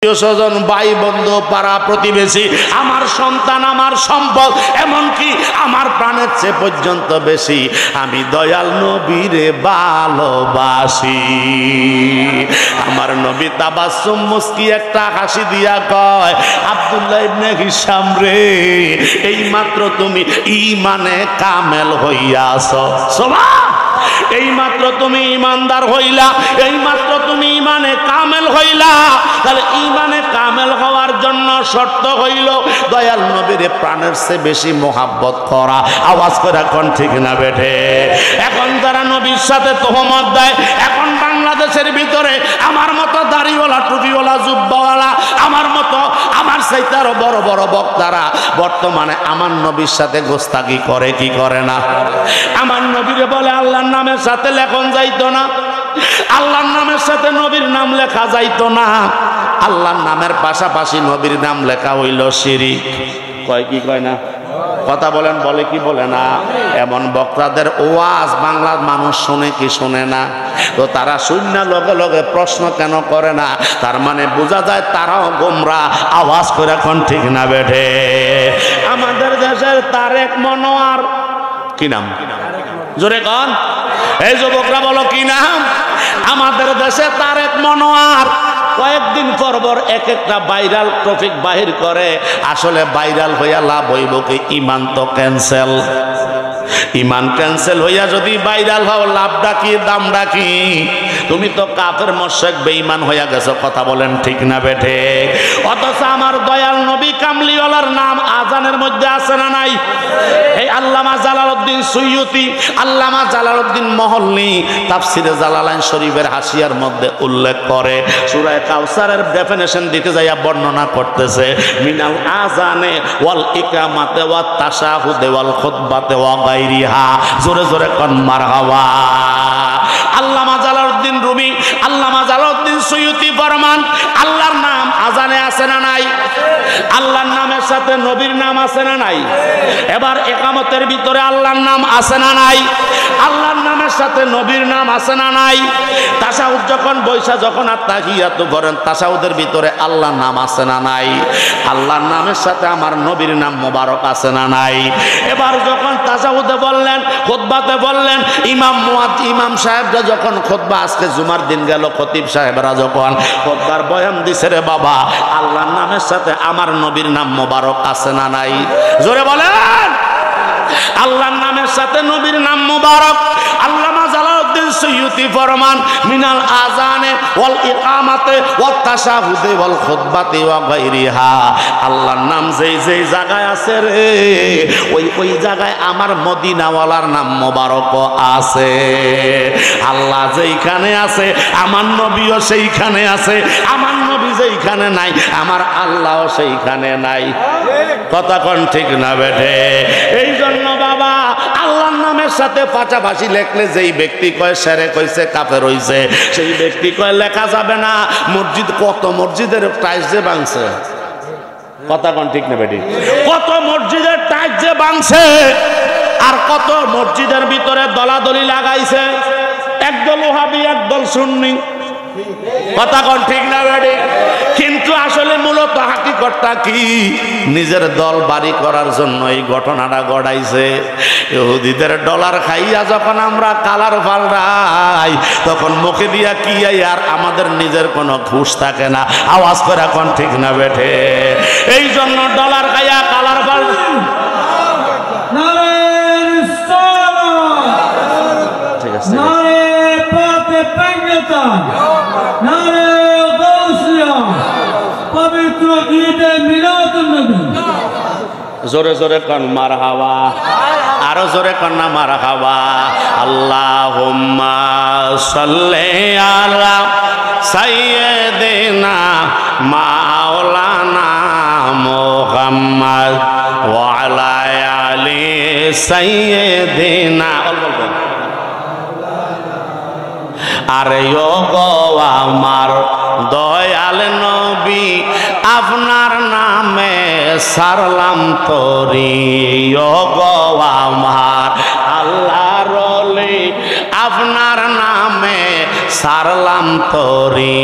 স্বজন ভাই বন্ধু পাড়া প্রতিবেশী আমার সন্তান আমার সম্পদ এমনকি আমার প্রাণের চেয়ে পর্যন্ত বেশি আমি দয়াল নবীরে ভালোবাসি। আমার নবী তাবাসসুম মুস্কি একটা হাসি দিয়া কয়, আব্দুল্লাহ ইবনে হিশাম রে, এই মাত্র তুমি ঈমানে কামেল হইয়াছ। সুবহান, এই মাত্র তুমি ইমানদার হইলা, এই মাত্র তুমি ইমানে কামেল হইলা। তাহলে ইমানে কামেল হওয়ার জন্য শর্ত হইল দয়াল নবীর প্রাণের চেয়ে বেশি মোহাব্বত করা। আওয়াজ করে কোন ঠিক না বেঠে? এখন যারা নবীর সাথে তোহমত দেয়, এখন বাংলাদেশের ভিতরে আমার মতো দাড়িওয়ালা টুপিওয়ালা জুব্বাওয়ালা, আমার মতো আমার চাইতে আরো বড় বড় বক্তারা বর্তমানে আমার নবীর সাথে গোস্তাকি করে কি করে না? আমার নবীরে বলে আল্লাহর নামের সাথে লেখন যাইতো না, আল্লাহর নামের সাথে নবীর নাম লেখা যাইতো না, আল্লাহর নামের পাশাপাশি নবীর নাম লেখা হইল শিরিক। কয় কি কয় না? কথা বলেন, বলে কি বলে না? এমন বক্তাদের ওয়াজ বাংলার মানুষ শুনে কি শুনে না? তো তারা শূন্য লগে লগে প্রশ্ন কেন করে না? তার মানে বোঝা যায় তারাও গোমরা। আওয়াজ করে এখন ঠিক না বেঠে? আমাদের দেশের তারেক মনোয়ার, কি নাম? জোরে কন, এই যুবকরা বলো কি নাম? আমাদের দেশে তারেক মনোয়ার কয়েকদিন পর পর এক একটা ভাইরাল টপিক বাহির করে। আসলে ভাইরাল হইয়া লাভ হইব কি? ইমান তো ক্যান্সেল। ইমান ক্যান্সেল হইয়া যদি ভাইরাল হও, লাভটা কি দামটা কি? তুমি তো কাফের মুশরিক বেঈমান হইয়া গেছো। কথা বলেন ঠিক না বেঠে? অথচ আমার দয়াল নবী কামলিওয়ালার নাম আজানের মধ্যে আছে না নাই? এই আল্লামা জালালউদ্দিন সুয়ুতি, আল্লামা জালালউদ্দিন মহল্লি তাফসিরে জালালাইন শরীফের হাসিয়ার মধ্যে উল্লেখ করে, সূরা কাউসারের ডেফিনেশন দিতে যাইয়া বর্ণনা করতেছে, মিনাল আজানে ওয়াল ইকামাতে ওয়াত তাশাহুদে ওয়াল খুতবাতে ওয়া গায়রিহা। জোরে জোরে কোন মারহাবা। আল্লামা জালালউদ্দিন রুমি, আল্লামা জালালউদ্দিন সুয়ুতি ফরমান, আল্লাহর নাম আজানে আছে না নাই? আল্লাহর নামের সাথে নবীর নাম আছে না নাই? এবার ইকামতের ভিতরে আল্লাহর নাম আছে না নাই? আল্লাহর নামের সাথে নবীর নাম আছে না নাই? তাশাহুদ যখন বৈশা যখন আত্তাহিয়াতু করেন, তাশাহুদের ভিতরে আল্লাহর নাম আছে না নাই? আল্লাহর নামের সাথে আমার নবীর নাম মোবারক আছে না নাই? এবার যখন তাশাহুদে বললেন, খুতবাতে বললেন, ইমাম সাহেবরা যখন খুতবা, আজকে জুমার দিন গেল, খতিব সাহেবরা যখন খুতবার বয়ান দিছে, রে বাবা আল্লাহর নামের সাথে আমার নবীর নাম মোবারক আছে না নাই? জোরে বলেন। আল্লাহর নামের সাথে নবীর নাম মোবারক। আল্লামা জালালউদ্দিন সুয়ুতি ফরমান, মিনাল আযানে ওয়াল ইকামাতে ওয়াত তাশাহুদে ওয়াল খুতবাতে ওয়া গায়রিহা। আল্লাহর নাম যেই যেই জায়গায় আছে রে, ওই ওই জায়গায় আমার মদিনাওয়ালার নাম মোবারক আছে। আল্লাহ যেইখানে আছে আমার নবীও সেইখানে আছে, আমার নবী যেইখানে নাই আমার আল্লাহও সেইখানে নাই। কথা কোন ঠিক না বেঠে? এই জন্য বাবা আল্লাহর নামের সাথে পাশাপাশি লেখলে যেই ব্যক্তি কয় শিরক হইছে, কাফের হইছে, সেই ব্যক্তি কয় লেখা যাবে না। মসজিদ, কত মসজিদের টাইলস যে ভাঙছে। কথা কোন ঠিক না বেঠি? কত মসজিদের টাইলস যে ভাঙছে, আর কত মসজিদের ভিতরে দলাদলি লাগাইছে, একদল ওহাবি একদল সুন্নি। কথা কোন ঠিক না বেঠি? কিন্তু আসলে মূলত হাকিকতটা কি? নিজের দল বাড়ি করার জন্য এই ঘটনাটা ঘটাইছে। ইহুদিদের ডলার খাইয়া যখন আমরা কালার পাল্টাই, তখন মুখে দিয়া কি আর আমাদের নিজের কোনো ঘুষ থাকে না। আওয়াজ করে এখন ঠিক না বেঠে? এই জন্য ডলার খাইয়া কালার পাল্টাই। ঠিক আছে, পবিত্র ঈদে মিলাদুন্নবী। জোরে জোরে কোন মারহাবা, আরো জোরে কোন না মারহাবা। আল্লাহুম্মা সাল্লি আলা সাইয়্যিদিনা মাওলানা মুহাম্মদ ওয়া আলা আলি সাইয়্যিদিনা। আরে ও গো আমার দয়াল নবী, আপনার নামে সারলাম তরি। ও গো আমার আল্লাহর ওলি, আপনার নামে সারলাম তরি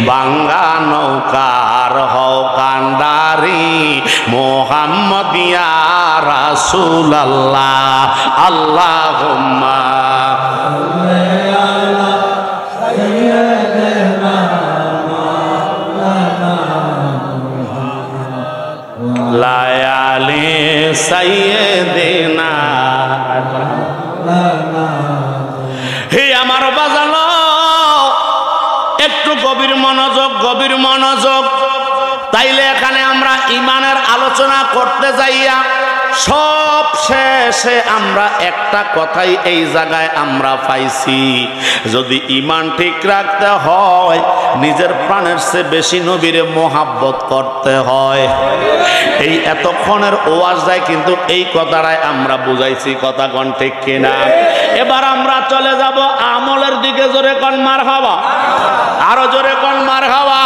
বাঙ্গা নৌকার হও কান্ডারি মোহাম্মদ ইয়া রাসূলুল্লাহ আল্লাহুম্মা লায়ালি সাইয়্যিদিনা। হে আমার বাজানো, একটু গভীর মনোযোগ। তাইলে এখানে আমরা ইমানের আলোচনা করতে যাইয়া সব শেষে আমরা একটা কথাই এই জায়গায় আমরা পাইছি, যদি ইমান ঠিক রাখতে হয় নিজের প্রাণের চেয়ে বেশি নবীরে মোহাব্বত করতে হয়। এই এতক্ষণের ওয়াজ যায় কিন্তু এই কথাটাই আমরা বুঝাইছি, কথা কোন ঠিক কিনা? এবার আমরা চলে যাব আমলের দিকে। জোরে কোন মারহাবা, আরো জোরে কোন মারহাবা।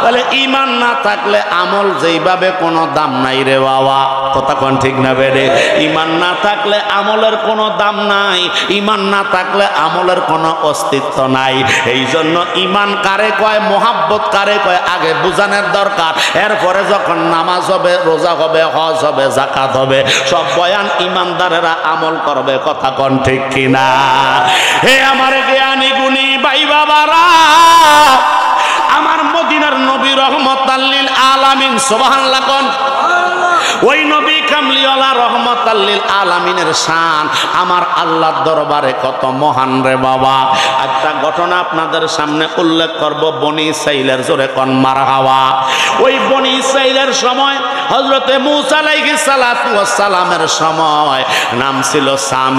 তাহলে ইমান না থাকলে আমল যেইভাবে কোনো দাম নাই রে বাবা, কথা কোন ঠিক না বেরে? ইমান না থাকলে আমলের কোনো দাম নাই, ইমান না থাকলে আমলের কোনো অস্তিত্ব নাই। এই জন্য ইমান কারে কয়, মোহাব্বত কারে কয় আগে বুঝানোর দরকার। এরপরে যখন নামাজ হবে, রোজা হবে, হজ হবে, যাকাত হবে, সব বয়ান ইমানদারেরা আমল করবে, কথা কোন ঠিক কিনা? হে আমার জ্ঞানী গুণী ভাই বাবারা, আমার মদিনার নবী রহমাতাল লিল আলামিন, সুবহানাল্লাহ কোন? ওই নবী কামলিওয়ালা রহমাতাল লিল আলামিনের শান আমার আল্লাহর দরবারে কত মহান রে বাবা। একটা ঘটনা আপনাদের সামনে উল্লেখ করব, বনি ইসরাইলের। জোরে কোন মারহাবা। ওই বনি ইসরাইলের সময় হযরতে মূসা আলাইহিস সালাতু ওয়াস সালামের সময় নাম ছিল সাম।